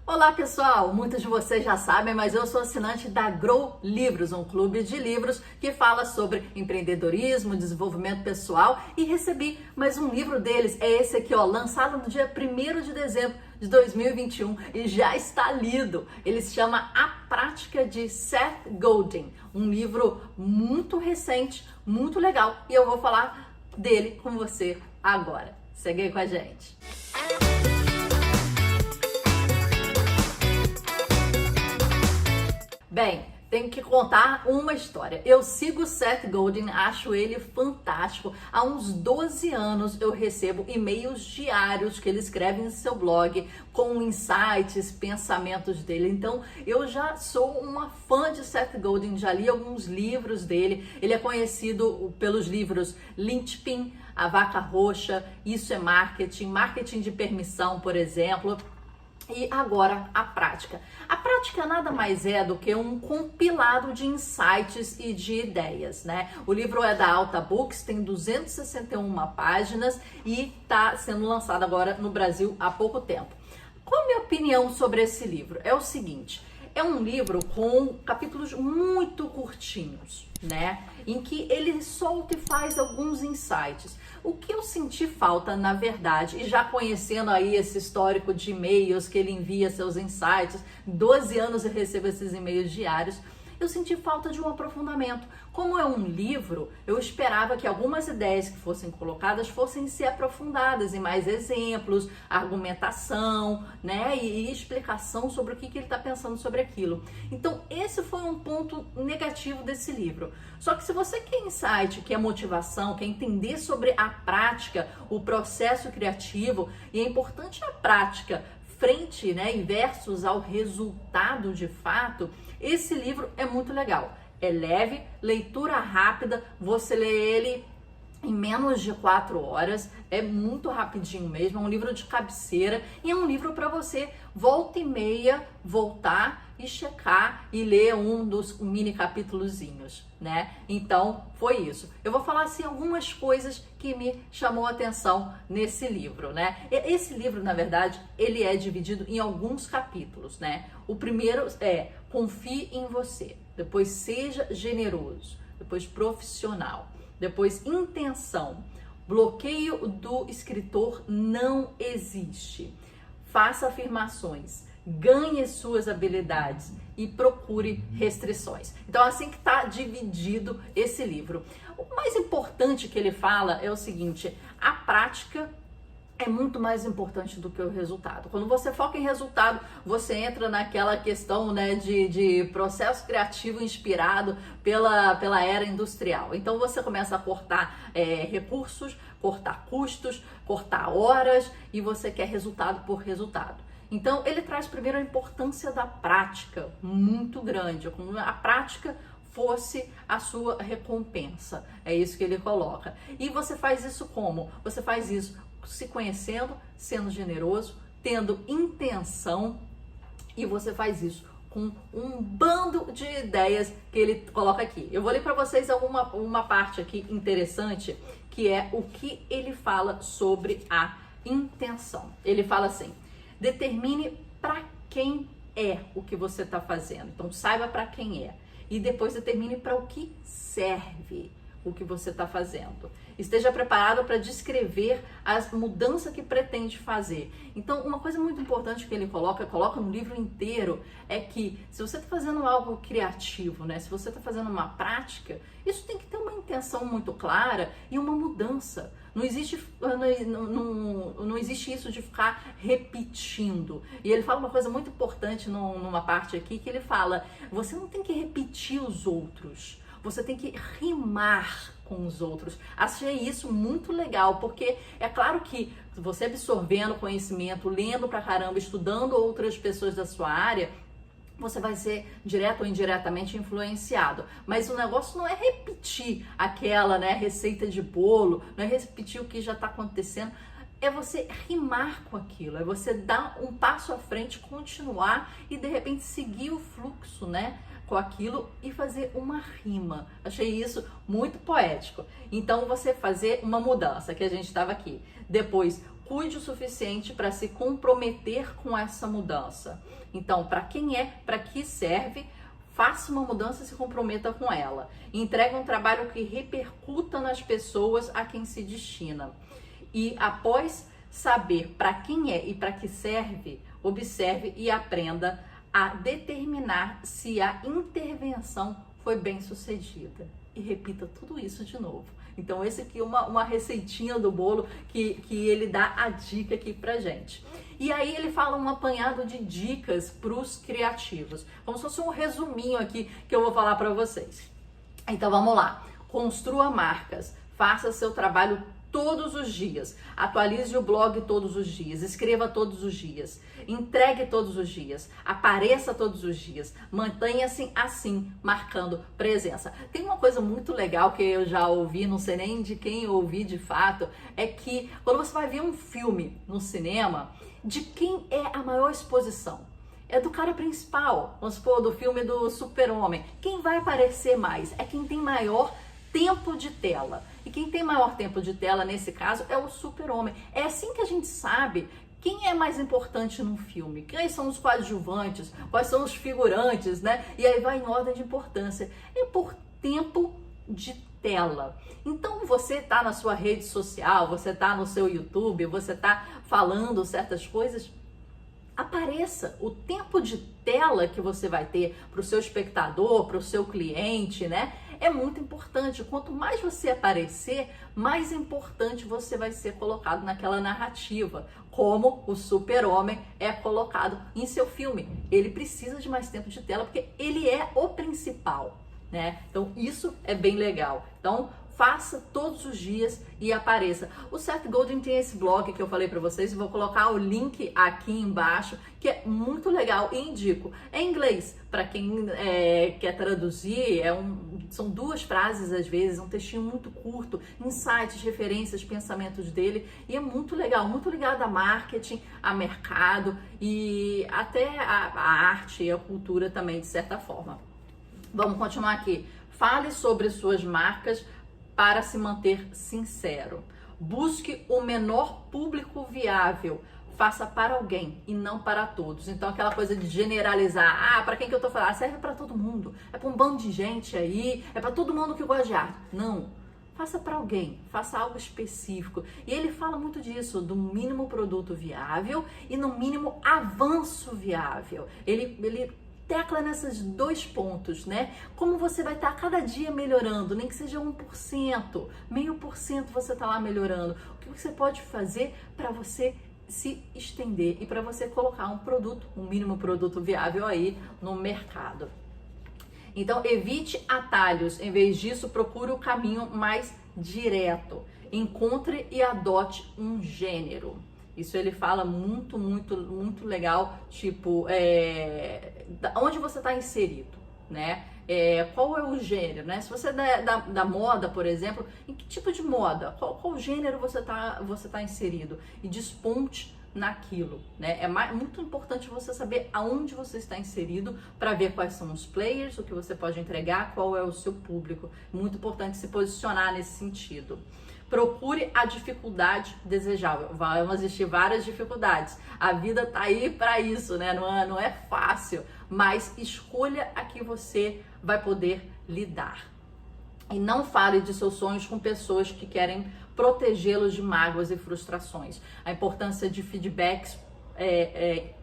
Olá pessoal, muitos de vocês já sabem, mas eu sou assinante da Grow Livros, um clube de livros que fala sobre empreendedorismo, desenvolvimento pessoal, e recebi mais um livro deles, é esse aqui, ó, lançado no dia 1º de dezembro de 2021 e já está lido. Ele se chama A Prática de Seth Godin, um livro muito recente, muito legal, e eu vou falar dele com você agora. Segue aí com a gente. Bem, tenho que contar uma história. Eu sigo o Seth Godin, acho ele fantástico. Há uns 12 anos eu recebo e-mails diários que ele escreve em seu blog com insights, pensamentos dele. Então eu já sou uma fã de Seth Godin, já li alguns livros dele. Ele é conhecido pelos livros Linchpin, A Vaca Roxa, Isso é Marketing, Marketing de Permissão, por exemplo. E agora a prática. A prática nada mais é do que um compilado de insights e de ideias, né? O livro é da Alta Books, tem 261 páginas e está sendo lançado agora no Brasil há pouco tempo. Qual a minha opinião sobre esse livro? É o seguinte, é um livro com capítulos muito curtinhos, né? Em que ele solta e faz alguns insights. O que eu senti falta, na verdade, e já conhecendo aí esse histórico de e-mails que ele envia seus insights, 12 anos eu recebo esses e-mails diários, eu senti falta de um aprofundamento. Como é um livro, eu esperava que algumas ideias que fossem colocadas fossem ser aprofundadas em mais exemplos, argumentação, né, e explicação sobre o que ele está pensando sobre aquilo. Então, esse foi um ponto negativo desse livro. Só que se você quer insight, quer motivação, quer entender sobre a prática, o processo criativo, e é importante a prática frente, né, e versus ao resultado de fato, esse livro é muito legal. É leve, leitura rápida, você lê ele em menos de 4 horas, é muito rapidinho mesmo, é um livro de cabeceira e é um livro para você volta e meia voltar e checar e ler um dos mini capítulozinhos, né? Então, foi isso. Eu vou falar assim algumas coisas que me chamou a atenção nesse livro, né? Esse livro, na verdade, ele é dividido em alguns capítulos, né? O primeiro é confie em você, depois seja generoso, depois profissional, depois intenção, bloqueio do escritor não existe, faça afirmações, ganhe suas habilidades e procure restrições. Então, assim que está dividido esse livro. O mais importante que ele fala é o seguinte, a prática é muito mais importante do que o resultado. Quando você foca em resultado, você entra naquela questão, né, de processo criativo inspirado pela era industrial. Então você começa a cortar recursos, cortar custos, cortar horas e você quer resultado por resultado. Então ele traz primeiro a importância da prática, muito grande, como a prática fosse a sua recompensa. É isso que ele coloca. E você faz isso como? Você faz isso se conhecendo, sendo generoso, tendo intenção, e você faz isso com um bando de ideias que ele coloca aqui. Eu vou ler para vocês uma parte aqui interessante, que é o que ele fala sobre a intenção. Ele fala assim, determine para quem é o que você está fazendo. Então, saiba para quem é. E depois determine para o que serve o que você está fazendo. Esteja preparado para descrever as mudanças que pretende fazer. Então, uma coisa muito importante que ele coloca no livro inteiro, é que se você está fazendo algo criativo, né? Se você está fazendo uma prática, isso tem que ter uma intenção muito clara e uma mudança. Não existe isso de ficar repetindo. E ele fala uma coisa muito importante numa parte aqui, que ele fala, você não tem que repetir os outros, você tem que rimar com os outros. Achei isso muito legal, porque é claro que você absorvendo conhecimento, lendo pra caramba, estudando outras pessoas da sua área, você vai ser direto ou indiretamente influenciado. Mas o negócio não é repetir aquela, né, receita de bolo, não é repetir o que já está acontecendo, é você rimar com aquilo, é você dar um passo à frente, continuar e de repente seguir o fluxo, né, com aquilo e fazer uma rima. Achei isso muito poético. Então você fazer uma mudança, que a gente estava aqui. Depois cuide o suficiente para se comprometer com essa mudança. Então, para quem é, para que serve, faça uma mudança e se comprometa com ela. Entregue um trabalho que repercuta nas pessoas a quem se destina. E após saber para quem é e para que serve, observe e aprenda a determinar se a intervenção foi bem sucedida. E repita tudo isso de novo. Então, esse aqui é uma receitinha do bolo que ele dá a dica aqui pra gente. E aí ele fala um apanhado de dicas para os criativos. Como se fosse um resuminho aqui que eu vou falar para vocês. Então, vamos lá. Construa marcas. Faça seu trabalho todos os dias. Atualize o blog todos os dias. Escreva todos os dias. Entregue todos os dias. Apareça todos os dias. Mantenha-se assim, marcando presença. Tem uma coisa muito legal que eu já ouvi, não sei nem de quem eu ouvi de fato, é que quando você vai ver um filme no cinema, de quem é a maior exposição? É do cara principal. Vamos supor, do filme do Super-Homem. Quem vai aparecer mais? É quem tem maior tempo de tela. E quem tem maior tempo de tela, nesse caso, é o Super-Homem. É assim que a gente sabe quem é mais importante num filme. Quem são os coadjuvantes, quais são os figurantes, né? E aí vai em ordem de importância. É por tempo de tela. Então você tá na sua rede social, você tá no seu YouTube, você tá falando certas coisas, apareça. O tempo de tela que você vai ter para o seu espectador, para o seu cliente, né? É muito importante. Quanto mais você aparecer, mais importante você vai ser colocado naquela narrativa, como o Super-Homem é colocado em seu filme. Ele precisa de mais tempo de tela porque ele é o principal, né? Então isso é bem legal. Então faça todos os dias e apareça. O Seth Godin tem esse blog que eu falei para vocês, vou colocar o link aqui embaixo, que é muito legal e indico. É em inglês, para quem quer traduzir, são 2 frases às vezes, um textinho muito curto, insights, referências, pensamentos dele, e é muito legal, muito ligado a marketing, a mercado e até a arte e a cultura também, de certa forma. Vamos continuar aqui. Fale sobre suas marcas para se manter sincero. Busque o menor público viável. Faça para alguém e não para todos. Então, aquela coisa de generalizar. Para quem que eu tô falando? Serve para todo mundo. É para um bando de gente aí. É para todo mundo que gosta de arte. Não. Faça para alguém. Faça algo específico. E ele fala muito disso, do mínimo produto viável e no mínimo avanço viável. Ele tecla nesses 2 pontos, né? Como você vai estar cada dia melhorando, nem que seja 1%, 0,5% você está lá melhorando. O que você pode fazer para você se estender e para você colocar um produto, um mínimo produto viável aí no mercado. Então, evite atalhos. Em vez disso, procure o caminho mais direto. Encontre e adote um gênero. Isso ele fala muito, muito, muito legal, tipo, onde você está inserido, né? Qual é o gênero, né? Se você é da moda, por exemplo, em que tipo de moda? Qual gênero você tá inserido? E desponte naquilo, né? É muito importante você saber aonde você está inserido para ver quais são os players, o que você pode entregar, qual é o seu público. Muito importante se posicionar nesse sentido. Procure a dificuldade desejável. Vão existir várias dificuldades. A vida tá aí para isso, né? Não é fácil, mas escolha a que você vai poder lidar. E não fale de seus sonhos com pessoas que querem protegê-los de mágoas e frustrações. A importância de feedbacks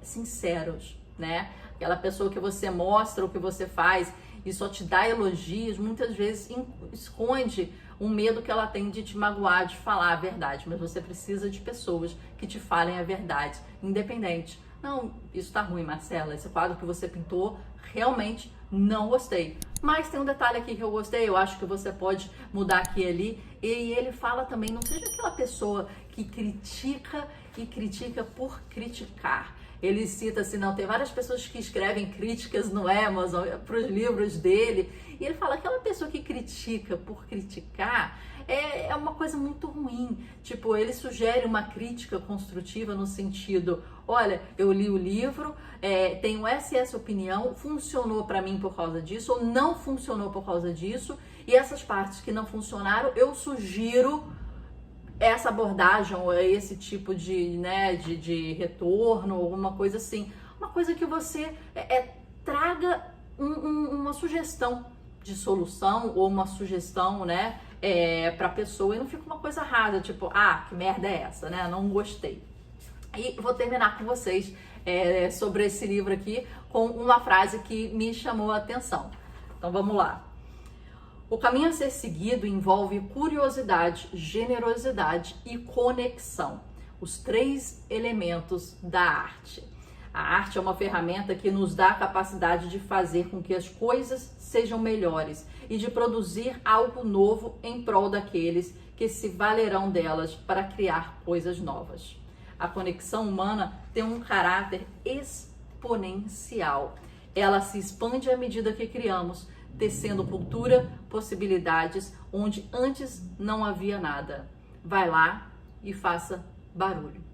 sinceros, né? Aquela pessoa que você mostra o que você faz e só te dá elogios, muitas vezes esconde um medo que ela tem de te magoar, de falar a verdade. Mas você precisa de pessoas que te falem a verdade, independente. Não, isso tá ruim, Marcela, esse quadro que você pintou, realmente não gostei. Mas tem um detalhe aqui que eu gostei, eu acho que você pode mudar aqui e ali. E ele fala também, não seja aquela pessoa que critica e critica por criticar. Ele cita assim, não, tem várias pessoas que escrevem críticas no Amazon para os livros dele, e ele fala que aquela pessoa que critica por criticar é uma coisa muito ruim. Tipo, ele sugere uma crítica construtiva no sentido, olha, eu li o livro, tenho essa opinião, funcionou para mim por causa disso, ou não funcionou por causa disso, e essas partes que não funcionaram, eu sugiro essa abordagem ou esse tipo de, né, de retorno, alguma coisa assim. Uma coisa que você traga uma sugestão de solução ou uma sugestão, né, pra pessoa e não fica uma coisa rasa, tipo, ah, que merda é essa, né? Não gostei. E vou terminar com vocês sobre esse livro aqui com uma frase que me chamou a atenção. Então vamos lá. O caminho a ser seguido envolve curiosidade, generosidade e conexão, os 3 elementos da arte. A arte é uma ferramenta que nos dá a capacidade de fazer com que as coisas sejam melhores e de produzir algo novo em prol daqueles que se valerão delas para criar coisas novas. A conexão humana tem um caráter exponencial. Ela se expande à medida que criamos, tecendo cultura, possibilidades onde antes não havia nada. Vai lá e faça barulho.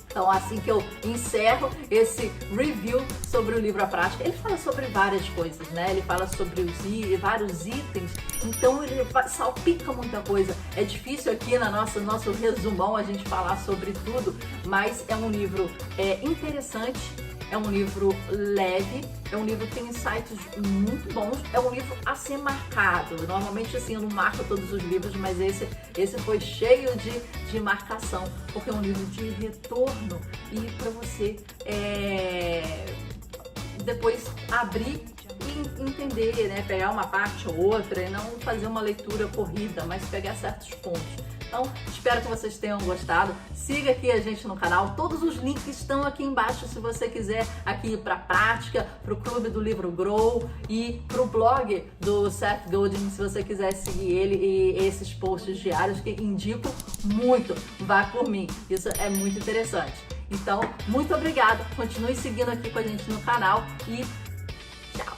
Então, assim que eu encerro esse review sobre o livro A Prática, ele fala sobre várias coisas, né? Ele fala sobre vários itens, então ele salpica muita coisa. É difícil aqui no nosso resumão a gente falar sobre tudo, mas é um livro interessante, é um livro leve, é um livro que tem insights muito bons, é um livro a ser marcado. Normalmente assim eu não marco todos os livros, mas esse foi cheio de marcação, porque é um livro de retorno e para você depois abrir e entender, né? Pegar uma parte ou outra e não fazer uma leitura corrida, mas pegar certos pontos. Então, espero que vocês tenham gostado. Siga aqui a gente no canal. Todos os links estão aqui embaixo se você quiser aqui para prática, para o Clube do Livro Grow e para o blog do Seth Godin, se você quiser seguir ele e esses posts diários que indico muito. Vá por mim. Isso é muito interessante. Então, muito obrigada. Continue seguindo aqui com a gente no canal e tchau!